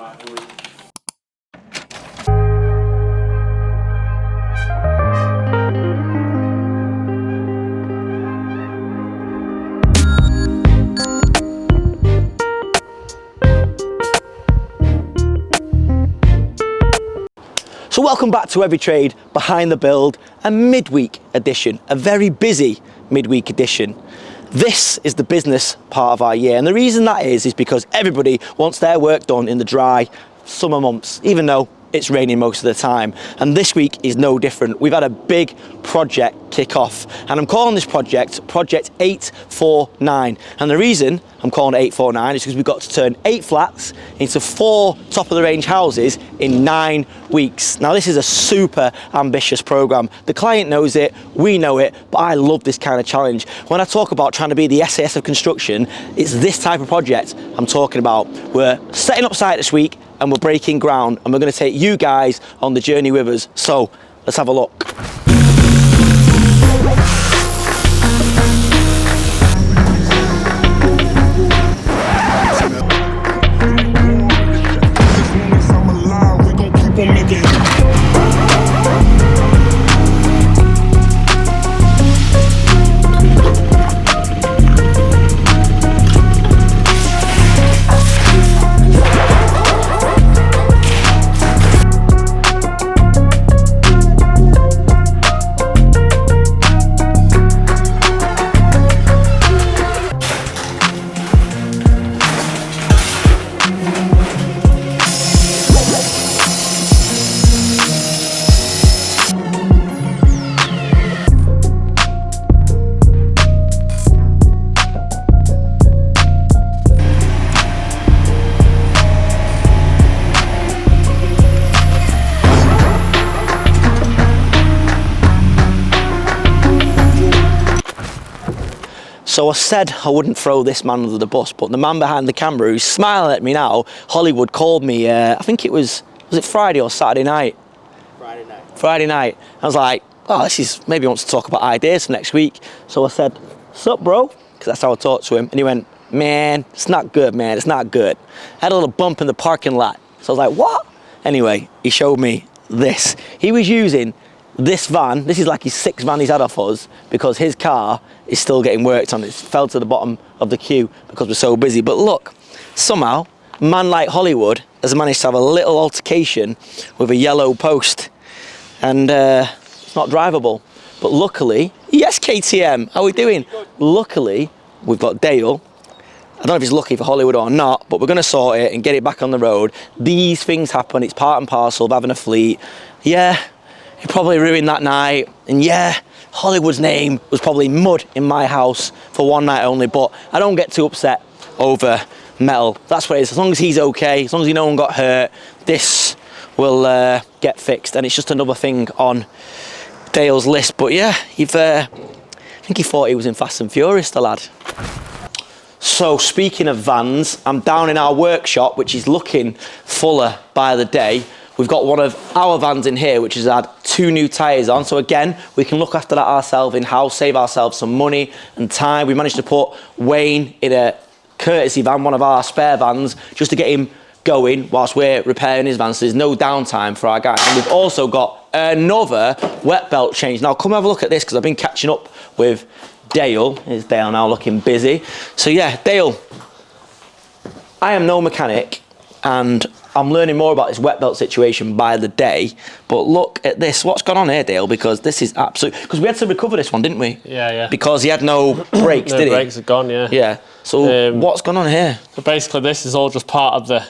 So welcome back to EveryTrade Behind the Build, a midweek edition, a very busy midweek edition. This is the business part of our year, and the reason that is because everybody wants their work done in the dry summer months, even though it's raining most of the time. And this week is no different. We've had a big project kick off, and I'm calling this project Project 849. And the reason I'm calling it 849 is because we've got to turn 8 flats into 4 top of the range houses in 9 weeks. Now this is a super ambitious program. The client knows it, we know it, but I love this kind of challenge. When I talk about trying to be the SAS of construction, it's this type of project I'm talking about. We're setting up site this week and we're breaking ground, and we're going to take you guys on the journey with us. So let's have a look. So I said I wouldn't throw this man under the bus, but the man behind the camera who's smiling at me now, Hollywood, called me, I think it was it Friday or Saturday night? Friday night. Friday night. I was like, oh, this is, maybe he wants to talk about ideas for next week. So I said, sup bro? Because that's how I talked to him. And he went, man, it's not good, man, it's not good. I had a little bump in the parking lot. So I was like, what? Anyway, he showed me this. He was using this van. This is like his 6th van he's had off us, because his car is still getting worked on. It fell to the bottom of the queue because we're so busy. But look, somehow, a man like Hollywood has managed to have a little altercation with a yellow post, and it's not drivable. But luckily, yes, KTM, how are we doing? Luckily, we've got Dale. I don't know if he's lucky for Hollywood or not, but we're gonna sort it and get it back on the road. These things happen, it's part and parcel of having a fleet. Yeah, he probably ruined that night, and yeah, Hollywood's name was probably mud in my house for one night only, but I don't get too upset over metal. That's what it is. As long as he's okay, as long as no one got hurt, this will get fixed, and it's just another thing on Dale's list. But yeah, I think he thought he was in Fast and Furious, the lad. So speaking of vans, I'm down in our workshop, which is looking fuller by the day. We've got one of our vans in here, which has had 2 new tyres on. So again, we can look after that ourselves in-house, save ourselves some money and time. We managed to put Wayne in a courtesy van, one of our spare vans, just to get him going whilst we're repairing his van, so there's no downtime for our guys. And we've also got another wet belt change. Now come have a look at this, because I've been catching up with Dale. Here's Dale now looking busy. So yeah, Dale, I am no mechanic, and I'm learning more about this wet belt situation by the day, but look at this. What's gone on here, Dale? Because this is absolute, because we had to recover this one, didn't we? Yeah. Because he had no brakes, did he? No brakes are gone, yeah. Yeah. So what's gone on here? So basically this is all just part of the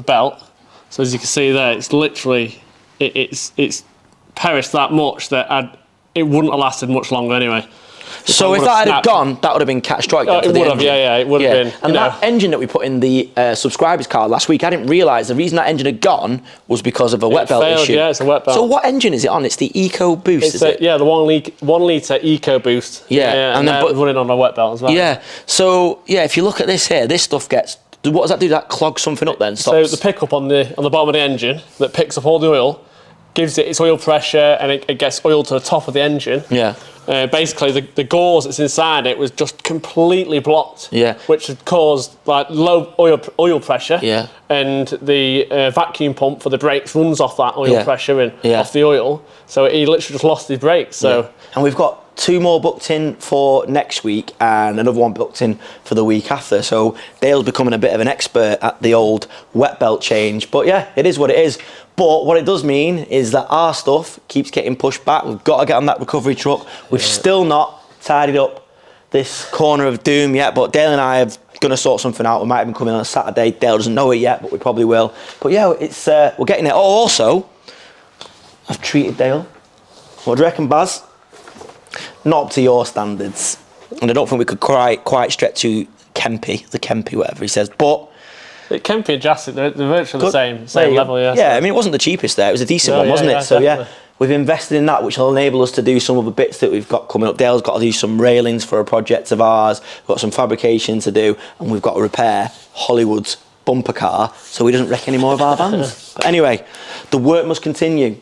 belt. So as you can see there, it's literally, it's perished that much that it wouldn't have lasted much longer anyway. So if that had gone, that would have been catastrophic. Oh, it would have, yeah, it would have been. And that engine that we put in the subscribers card last week, I didn't realise the reason that engine had gone was because of a wet belt issue. Yeah, it's a wet belt. So what engine is it on? It's the 𝗕𝗨𝗘𝗧, is it? Yeah, the 1 litre 𝗕𝗨𝗘𝗧. Yeah, and then running on a wet belt as well. Yeah, so yeah, if you look at this here, this stuff gets. What does that do? That clogs something up then? Stops. So the pickup on the bottom of the engine that picks up all the oil, gives it its oil pressure, and it gets oil to the top of the engine. Yeah. basically the gauze that's inside it was just completely blocked. Yeah. Which had caused like low oil pressure. Yeah. And the vacuum pump for the brakes runs off that oil Yeah. pressure and Yeah. off the oil. So he literally just lost his brakes. So. Yeah. And we've got 2 more booked in for next week and another one booked in for the week after. So Dale's becoming a bit of an expert at the old wet belt change. But yeah, it is what it is. But what it does mean is that our stuff keeps getting pushed back. We've got to get on that recovery truck. We've still not tidied up this corner of doom yet, but Dale and I are going to sort something out. We might even come in on a Saturday. Dale doesn't know it yet, but we probably will. But yeah, it's we're getting it. Oh, also, I've treated Dale. What do you reckon, Baz? Not up to your standards, and I don't think we could quite stretch to 𝗕𝗨𝗟𝗗𝗓, whatever he says. But 𝗕𝗨𝗟𝗓 and 𝗕𝗨𝗟𝗓, they're virtually the same level, yeah. Yeah, I mean, it wasn't the cheapest there. It was a decent one, wasn't it? So definitely. yeah, we've invested in that, which will enable us to do some of the bits that we've got coming up. Dale's got to do some railings for a project of ours. We've got some fabrication to do, and we've got to repair Hollywood's bumper car so he doesn't wreck any more of our vans. But anyway, the work must continue.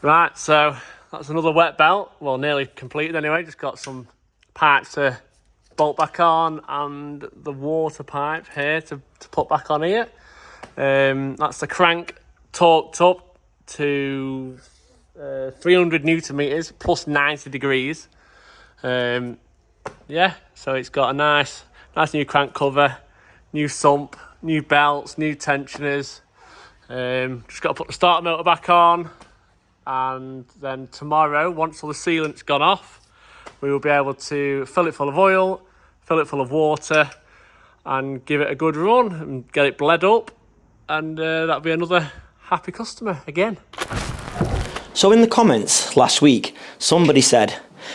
Right, so that's another wet belt. Well, nearly completed anyway. Just got some pipes to bolt back on and the water pipe here to put back on here. That's the crank torqued up to 300 Newton meters plus 90 degrees. Yeah, so it's got a nice new crank cover, new sump, new belts, new tensioners. Just got to put the starter motor back on. And then tomorrow, once all the sealant's gone off, we will be able to fill it full of oil, fill it full of water, and give it a good run and get it bled up, and that'll be another happy customer again. So in the comments last week, somebody said,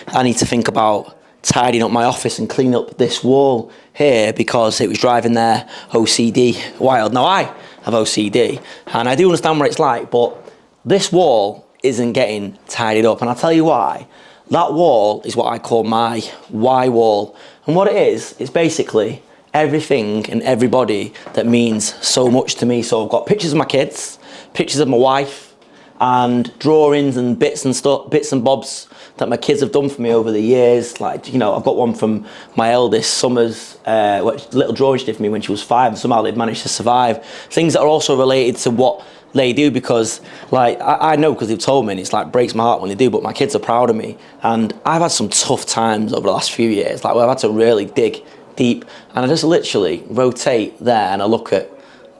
I need to think about tidying up my office and cleaning up this wall here because it was driving their OCD wild. Now I have OCD, and I do understand what it's like, but this wall isn't getting tidied up, and I'll tell you why. That wall is what I call my why wall, and what it is, it's basically everything and everybody that means so much to me. So I've got pictures of my kids, pictures of my wife, and drawings and bits and bobs that my kids have done for me over the years. Like, you know, I've got one from my eldest Summer's little drawing she did for me when she was 5, and somehow they've managed to survive. Things that are also related to what they do, because like I know because they've told me, and it's like breaks my heart when they do, but my kids are proud of me. And I've had some tough times over the last few years, like where I've had to really dig deep, and I just literally rotate there and I look at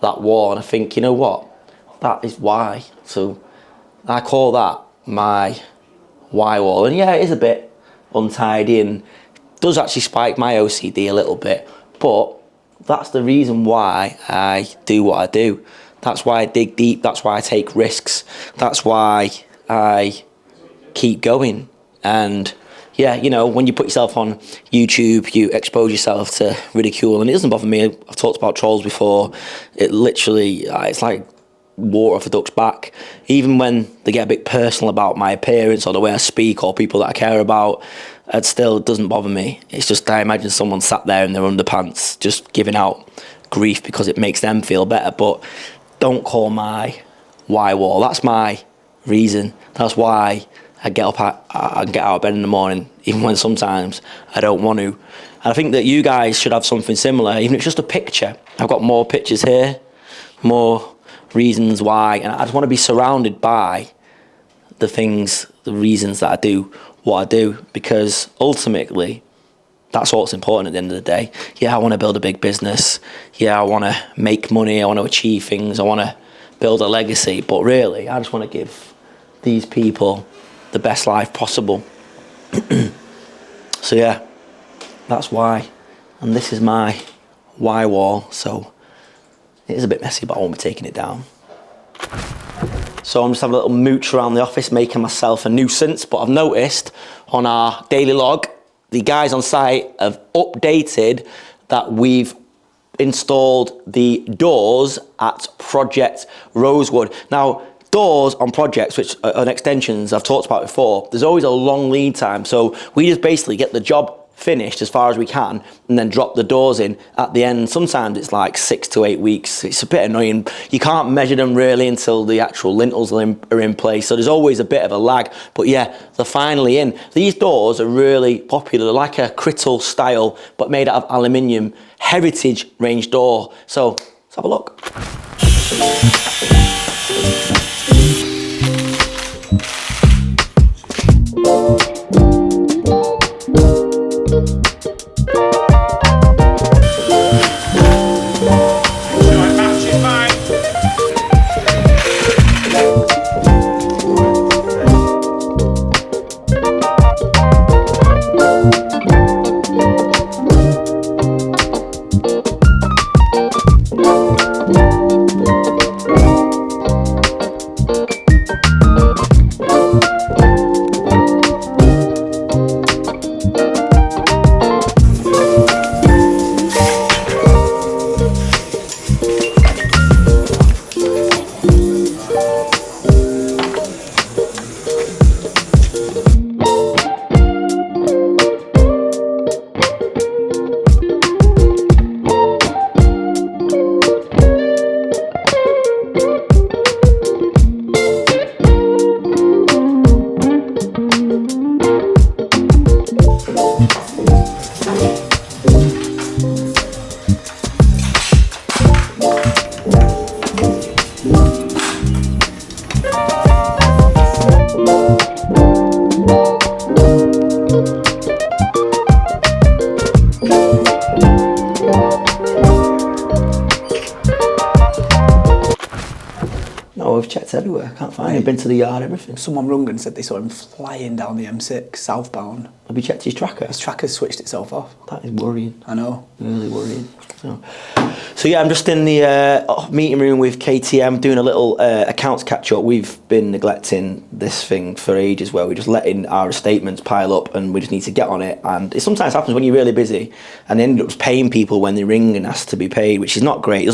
that wall and I think, you know what, that is why. So I call that my why wall. And yeah, it is a bit untidy and does actually spike my OCD a little bit, but that's the reason why I do what I do. That's why I dig deep, that's why I take risks, that's why I keep going. And yeah, you know, when you put yourself on YouTube, you expose yourself to ridicule, and it doesn't bother me. I've talked about trolls before. It literally, it's like water off a duck's back. Even when they get a bit personal about my appearance or the way I speak or people that I care about, it still doesn't bother me. It's just, I imagine someone sat there in their underpants just giving out grief because it makes them feel better. But don't call my why wall. That's my reason. That's why I get up, I get out of bed in the morning, even when sometimes I don't want to. And I think that you guys should have something similar, even if it's just a picture. I've got more pictures here, more reasons why, and I just want to be surrounded by the things, the reasons that I do what I do, because ultimately that's what's important at the end of the day. Yeah, I want to build a big business. Yeah, I want to make money. I want to achieve things. I want to build a legacy. But really, I just want to give these people the best life possible. So yeah, that's why. And this is my why wall. So It is a bit messy, but I won't be taking it down. So I'm just having a little mooch around the office, making myself a nuisance. But I've noticed on our daily log, the guys on site have updated that we've installed the doors at Project Rosewood. Now, doors on projects, which are on extensions I've talked about before, there's always a long lead time. So we just basically get the job finished as far as we can and then drop the doors in at the end. Sometimes it's like 6 to 8 weeks. It's a bit annoying. You can't measure them really until the actual lintels are in place. So there's always a bit of a lag. But yeah, they're finally in. These doors are really popular. They're like a 𝗕𝗏𝗟𝗓 style, but made out of aluminium, heritage range door. So let's have a look. We've checked everywhere, can't find him, been to the yard, everything. Someone rung and said they saw him flying down the M6 southbound. Have you checked his tracker? His tracker's switched itself off. That is worrying. I know. Really worrying. So yeah, I'm just in the meeting room with KTM doing a little accounts catch up. We've been neglecting this thing for ages, where we're just letting our statements pile up and we just need to get on it. And it sometimes happens when you're really busy and end up paying people when they ring and ask to be paid, which is not great. It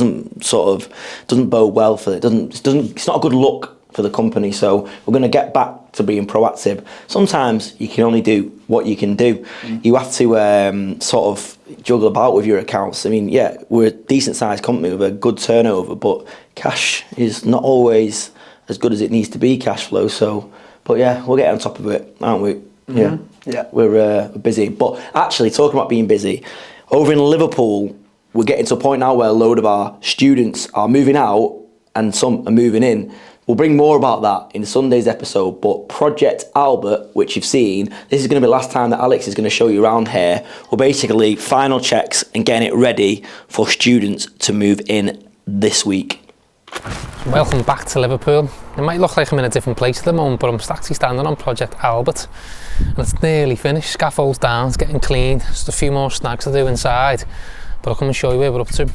doesn't bode well for it. It's not a good look for the company. So we're going to get back to being proactive. Sometimes you can only do what you can do. You have to sort of juggle about with your accounts. I mean, yeah, we're a decent sized company with a good turnover, but cash is not always as good as it needs to be, cash flow. So, but yeah, we'll get on top of it, aren't we? Yeah, we're busy. But actually, talking about being busy, over in Liverpool, we're getting to a point now where a load of our students are moving out and some are moving in. We'll bring more about that in Sunday's episode, but Project Albert, which you've seen, this is going to be the last time that Alex is going to show you around here. We're basically final checks and getting it ready for students to move in this week. Welcome back to Liverpool. It might look like I'm in a different place at the moment, but I'm actually standing on Project Albert and it's nearly finished. Scaffold's down, it's getting cleaned, just a few more snags to do inside, but I'll come and show you where we're up to.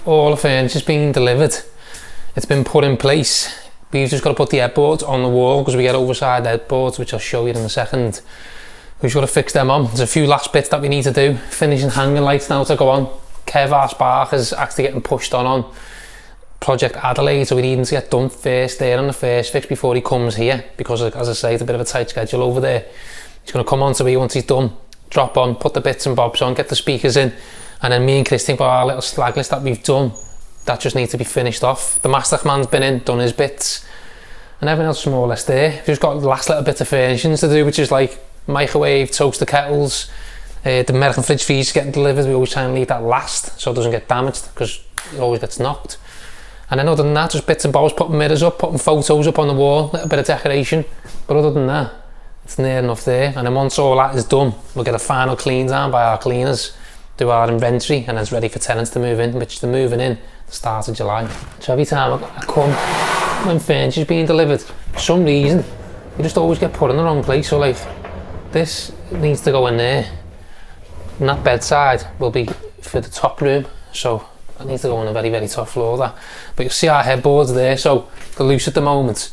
All the furniture's been delivered, it's been put in place. We've just got to put the headboards on the wall because we get oversized headboards, which I'll show you in a second. We've got to fix them on. There's a few last bits that we need to do. Finishing hanging lights now to go on. 𝗕𝗏𝗟𝗗𝗓 is actually getting pushed on Project Adelaide, so we need him to get done first there on the first fix before he comes here, because as I say, it's a bit of a tight schedule over there. He's going to come on to me once he's done, drop on, put the bits and bobs on, get the speakers in, and then me and Christian got our little slag list that we've done. That just needs to be finished off. The masterman's been in, done his bits, and everything else is more or less there. We've just got the last little bit of furnishings to do, which is like microwave, toaster kettles, the American fridge fees getting delivered. We always try and leave that last so it doesn't get damaged, because it always gets knocked. And then other than that, just bits and bobs, putting mirrors up, putting photos up on the wall, a little bit of decoration. But other than that, it's near enough there. And then once all that is done, we'll get a final clean down by our cleaners, do our inventory, and it's ready for tenants to move in, which they're moving in the start of July. So every time I come, when furniture's being delivered, for some reason, you just always get put in the wrong place. So like, this needs to go in there, and that bedside will be for the top room. So That needs to go on a very, very tough floor, that. But you'll see our headboards there, so they're loose at the moment.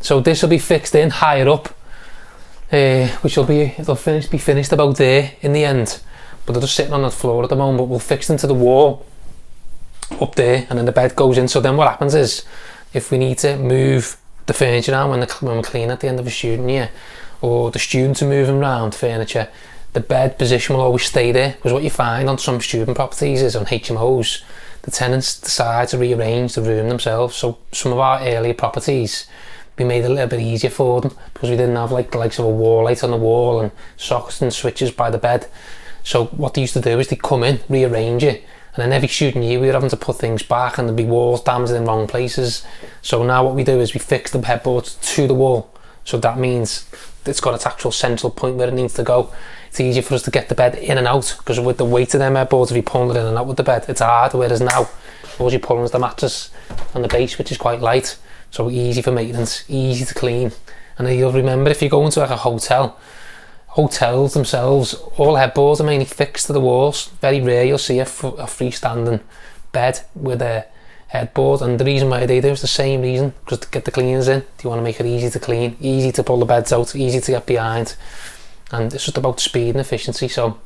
So this will be fixed in higher up, which will be, it'll be finished about there in the end. But they're just sitting on the floor at the moment, but we'll fix them to the wall up there, and then the bed goes in. So then what happens is, if we need to move the furniture around when we clean at the end of a student year, or the students are moving around furniture, the bed position will always stay there, because what you find on some student properties is on HMOs, the tenants decide to rearrange the room themselves. So some of our earlier properties, we made it a little bit easier for them, because we didn't have like the likes of a wall light on the wall and sockets and switches by the bed. So what they used to do is they come in, rearrange it, and then every student year we were having to put things back, and there'd be walls damaged in wrong places. So now what we do is we fix the headboards to the wall. So that means it's got its actual central point where it needs to go. It's easier for us to get the bed in and out, because with the weight of them headboards, if you pull it in and out with the bed, it's hard, whereas now all you're pulling is the mattress and the base, which is quite light. So easy for maintenance, easy to clean. And then you'll remember, if you go into like a hotel, hotels themselves, all headboards are mainly fixed to the walls. Very rare you'll see a freestanding bed with a headboard, and the reason why they do is the same reason, because to get the cleaners in, you want to make it easy to clean, easy to pull the beds out, easy to get behind, and it's just about speed and efficiency. So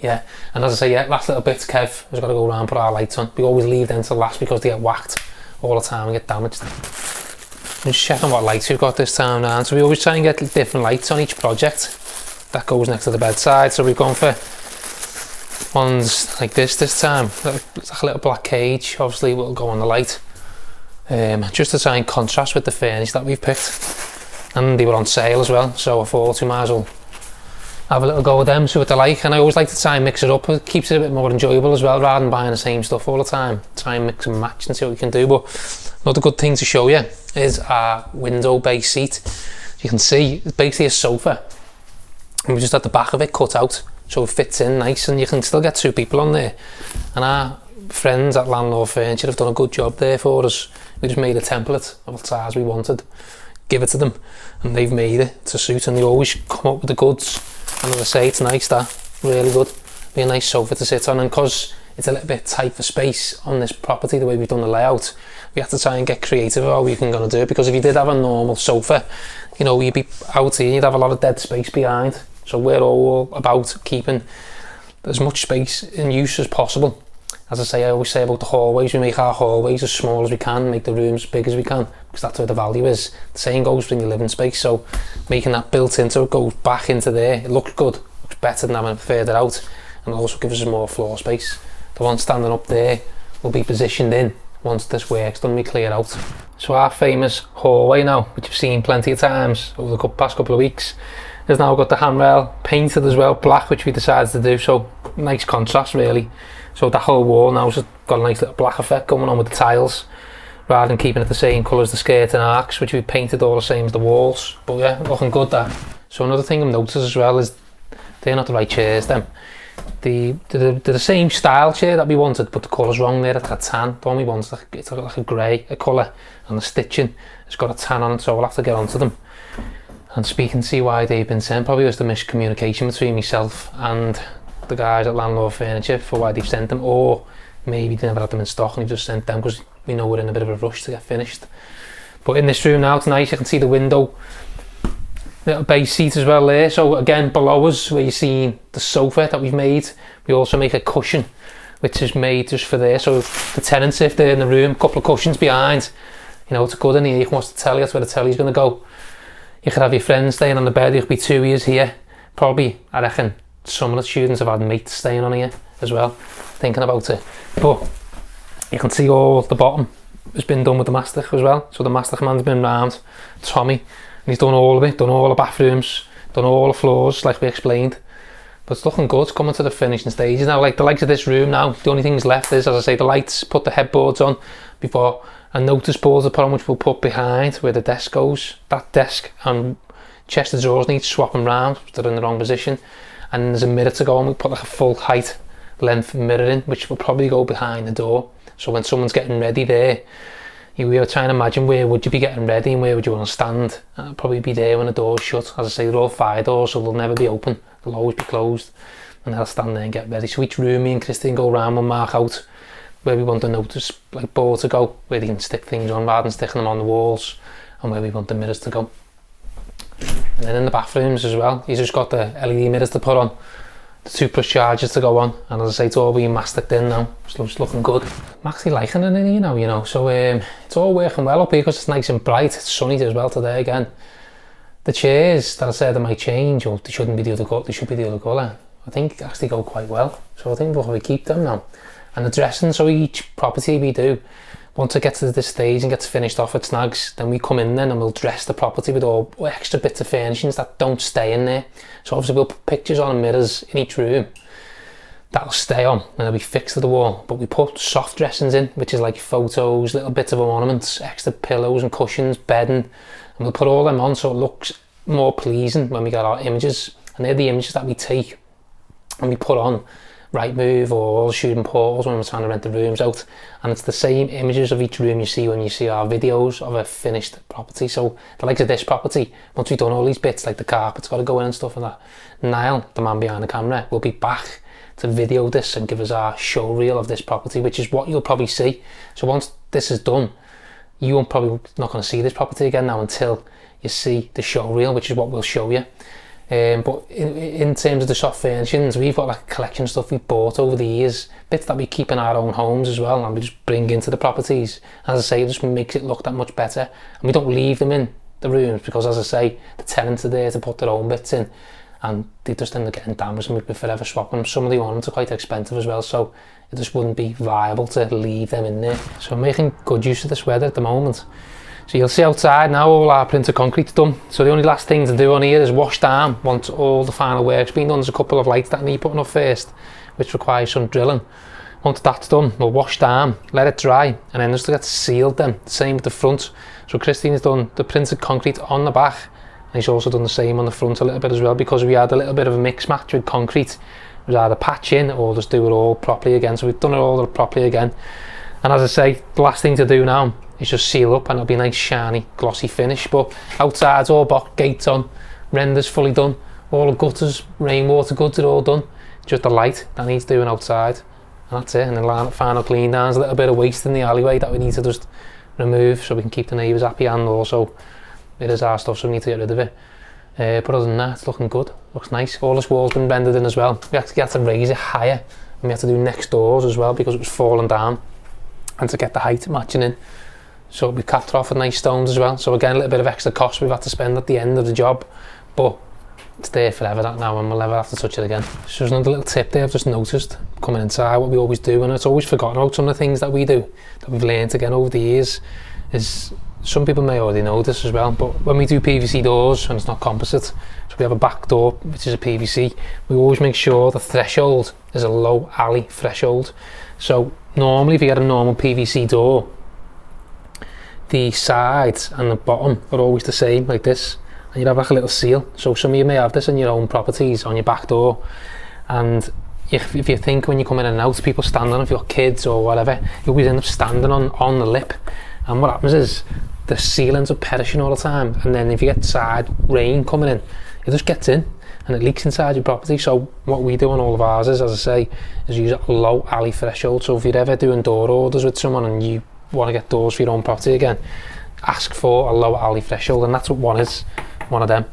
yeah, and as I say, yeah, last little bits, Kev has got to go around and put our lights on. We always leave them to last because they get whacked all the time and get damaged. I'm just checking what lights we've got this time around. So we always try and get different lights on each project. That goes next to the bedside, so we've gone for ones like this time. It's like a little black cage, obviously will go on the light, just to try and contrast with the furniture that we've picked, and they were on sale as well, so I thought we might as well have a little go with them, see what they like. And I always like to try and mix it up, it keeps it a bit more enjoyable as well, rather than buying the same stuff all the time. Try and mix and match and see what we can do. But another good thing to show you is our window base seat. You can see it's basically a sofa, and we just had the back of it cut out, so it fits in nice, and you can still get two people on there. And our friends at Landlord Furniture have done a good job there for us. We just made a template of the size we wanted, give it to them, and they've made it to suit, and they always come up with the goods. And as I say, it's nice, that, really good. Be a nice sofa to sit on, and because it's a little bit tight for space on this property, the way we've done the layout, we have to try and get creative about how we can gonna do it, because if you did have a normal sofa, you know, you'd be out here, you'd have a lot of dead space behind. So we're all about keeping as much space in use as possible. As I say, I always say about the hallways, we make our hallways as small as we can, make the rooms as big as we can, because that's where the value is. The same goes for your living space, so making that built into it, goes back into there, it looks good, looks better than having it further out, and it also gives us more floor space. The one standing up there will be positioned in once this work's done, we clear out. So our famous hallway now, which you've seen plenty of times over the past couple of weeks, has now got the handrail painted as well, black, which we decided to do, so nice contrast really. So the whole wall now has got a nice little black effect going on with the tiles, rather than keeping it the same colour as the skirt and arcs, which we painted all the same as the walls. But yeah, looking good, that. So another thing I've noticed as well is they're not the right chairs, them. They're the same style chair that we wanted, but the colour's wrong there. It's got tan. The one we wanted, it's like a grey colour, and the stitching has got a tan on it, so we'll have to get onto them and speak and see why they've been sent. Probably was the miscommunication between myself and the guys at Landlord Furniture for why they've sent them, or maybe they never had them in stock and they've just sent them because we know we're in a bit of a rush to get finished. But in this room now, it's nice, you can see the window, little base seat as well there. So again, below us where you're seeing the sofa that we've made, we also make a cushion which is made just for there, so the tenants, if they're in the room, a couple of cushions behind, you know, it's good in here. You can watch the telly, that's where the telly's going to go. You could have your friends staying on the bed, you could be 2 years here. Probably, I reckon, some of the students have had mates staying on here as well, thinking about it. But you can see all the bottom has been done with the mastic as well. So the mastic man's been round, Tommy, and he's done all of it, done all the bathrooms, done all the floors, like we explained. But it's looking good, it's coming to the finishing stages now. Like the likes of this room now, the only things left is, as I say, the lights, put the headboards on before, a notice board to put on, which we'll put behind where the desk goes. That desk and chest of drawers need swapping round, they're in the wrong position. And there's a mirror to go on, we put like a full height length mirror in, which will probably go behind the door. So when someone's getting ready there, we were trying to imagine where would you be getting ready and where would you want to stand. It'll probably be there when the door's shut. As I say, they're all fire doors, so they'll never be open, they'll always be closed, and they'll stand there and get ready. So each room me and Christine go around and mark out where we want the notice like board to go, where they can stick things on rather than sticking them on the walls, and where we want the mirrors to go. And then in the bathrooms as well, he's just got the LED mirrors to put on, the 2+ chargers to go on, and as I say, it's all being masticed in now, so it's looking good. I'm actually liking it in here now, so it's all working well up here because it's nice and bright. It's sunny as well today again. The chairs that I said they might change, or they shouldn't be the other colour, they should be the other colour, I think actually go quite well, so I think we'll probably keep them now. And the dressing, so each property we do, once it gets to this stage and gets finished off at snags, then we come in then and we'll dress the property with all extra bits of furnishings that don't stay in there. So obviously we'll put pictures on and mirrors in each room that'll stay on and they'll be fixed to the wall, but we put soft dressings in, which is like photos, little bits of ornaments, extra pillows and cushions, bedding, and we'll put all them on so it looks more pleasing when we get our images. And they're the images that we take and we put on Rightmove or all the shooting portals when we're trying to rent the rooms out, and it's the same images of each room you see when you see our videos of a finished property. So the likes of this property, once we've done all these bits like the carpet's got to go in and stuff like that, Niall, the man behind the camera, will be back to video this and give us our show reel of this property, which is what you'll probably see. So once this is done, you won't probably not going to see this property again now until you see the show reel, which is what we'll show you. But in terms of the soft furnishings, we've got like a collection of stuff we bought over the years, bits that we keep in our own homes as well, and we just bring into the properties. As I say, it just makes it look that much better, and we don't leave them in the rooms because, as I say, the tenants are there to put their own bits in, and they just end up getting damaged and we'd be forever swapping them. Some of the ornaments are quite expensive as well, so it just wouldn't be viable to leave them in there. So I'm making good use of this weather at the moment. So you'll see outside now all our printed concrete's done. So the only last thing to do on here is wash down once all the final work's been done. There's a couple of lights that need putting up first, which requires some drilling. Once that's done, we'll wash down, let it dry, and then just to get sealed then. Same with the front. So Christine's done the printed concrete on the back, and he's also done the same on the front a little bit as well, because we had a little bit of a mix match with concrete. It was either patch in or just do it all properly again. So we've done it all properly again. And as I say, the last thing to do now is just seal up, and it'll be a nice shiny glossy finish. But outside's all box, gates on, renders fully done, all the gutters, rainwater goods are all done, just the light that needs doing outside, and that's it. And then final clean down, there's a little bit of waste in the alleyway that we need to just remove so we can keep the neighbours happy, and also it is our stuff so we need to get rid of it. But other than that, it's looking good, looks nice. All this wall's been rendered in as well. We actually had to raise it higher, and we had to do next doors as well because it was falling down, and to get the height matching in. So we capped it off with nice stones as well. So again, a little bit of extra cost we've had to spend at the end of the job, but it's there forever that now, and we'll never have to touch it again. So there's another little tip there I've just noticed coming inside, what we always do, and it's always forgotten about some of the things that we do that we've learned again over the years, is some people may already know this as well, but when we do PVC doors and it's not composite, so we have a back door which is a PVC, we always make sure the threshold is a low alley threshold. So normally if you get a normal PVC door, the sides and the bottom are always the same, like this, and you'd have like a little seal. So some of you may have this in your own properties on your back door, and if you think when you come in and out, people stand on it, if you've got kids or whatever, you always end up standing on the lip, and what happens is the seal ends up perishing all the time, and then if you get side rain coming in, it just gets in and it leaks inside your property. So what we do on all of ours is, as I say, is use a low alley threshold. So if you're ever doing door orders with someone and you want to get doors for your own property again, ask for a low alley threshold, and that's what one is, one of them.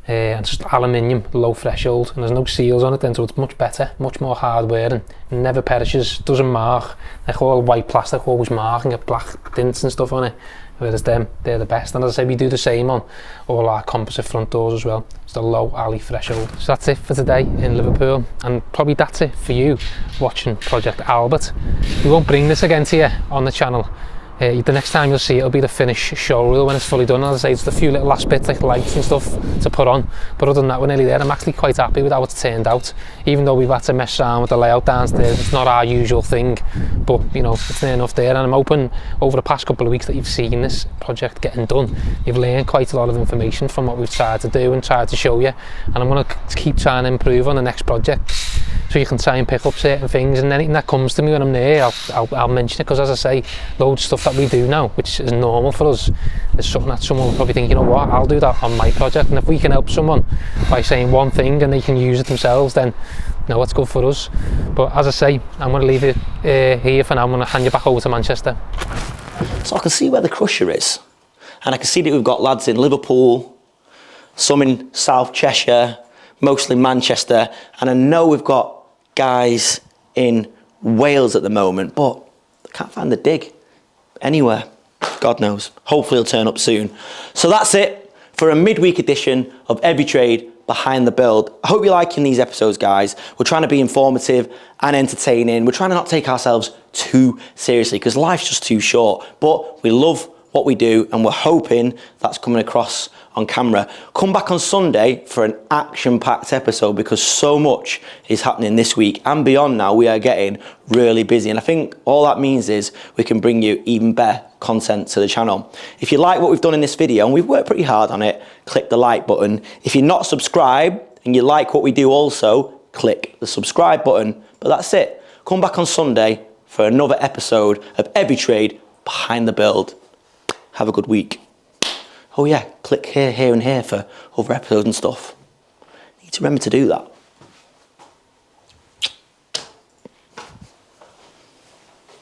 And it's just aluminium, low threshold, and there's no seals on it then, so it's much better, much more hard wearing, never perishes, doesn't mark. Like all white plastic always mark and get black dints and stuff on it, whereas them, they're the best. And as I say, we do the same on all our composite front doors as well. It's the low alley threshold. So that's it for today in Liverpool, and probably that's it for you watching Project Albert. We won't bring this again to you on the channel. The next time you'll see it'll be the finished show reel when it's fully done. As I say, it's a few little last bits like lights and stuff to put on, but other than that we're nearly there. I'm actually quite happy with how it's turned out, even though we've had to mess around with the layout downstairs. It's not our usual thing, but you know, it's near enough there, and I'm hoping over the past couple of weeks that you've seen this project getting done, you've learned quite a lot of information from what we've tried to do and tried to show you, and I'm going to keep trying to improve on the next project so you can try and pick up certain things, and anything that comes to me when I'm there, I'll mention it, because as I say, loads of stuff that we do now, which is normal for us, is something that someone will probably think, you know what, I'll do that on my project. And if we can help someone by saying one thing and they can use it themselves, then know what's good for us. But as I say, I'm going to leave it here for now. I'm going to hand you back over to Manchester. So I can see where the crusher is, and I can see that we've got lads in Liverpool, some in South Cheshire, mostly Manchester, and I know we've got guys in Wales at the moment, but I can't find the dig anywhere. God knows. Hopefully it'll turn up soon. So that's it for a midweek edition of EveryTrade Behind the Build. I hope you're liking these episodes, guys. We're trying to be informative and entertaining. We're trying to not take ourselves too seriously because life's just too short, but we love what we do and we're hoping that's coming across on camera. Come back on Sunday for an action-packed episode because so much is happening this week and beyond now. We are getting really busy, and I think all that means is we can bring you even better content to the channel. If you like what we've done in this video, and we've worked pretty hard on it, click the like button. If you're not subscribed and you like what we do also, click the subscribe button. But that's it. Come back on Sunday for another episode of EveryTrade Behind the Build. Have a good week. Oh yeah, click here, here and here for other episodes and stuff. You need to remember to do that.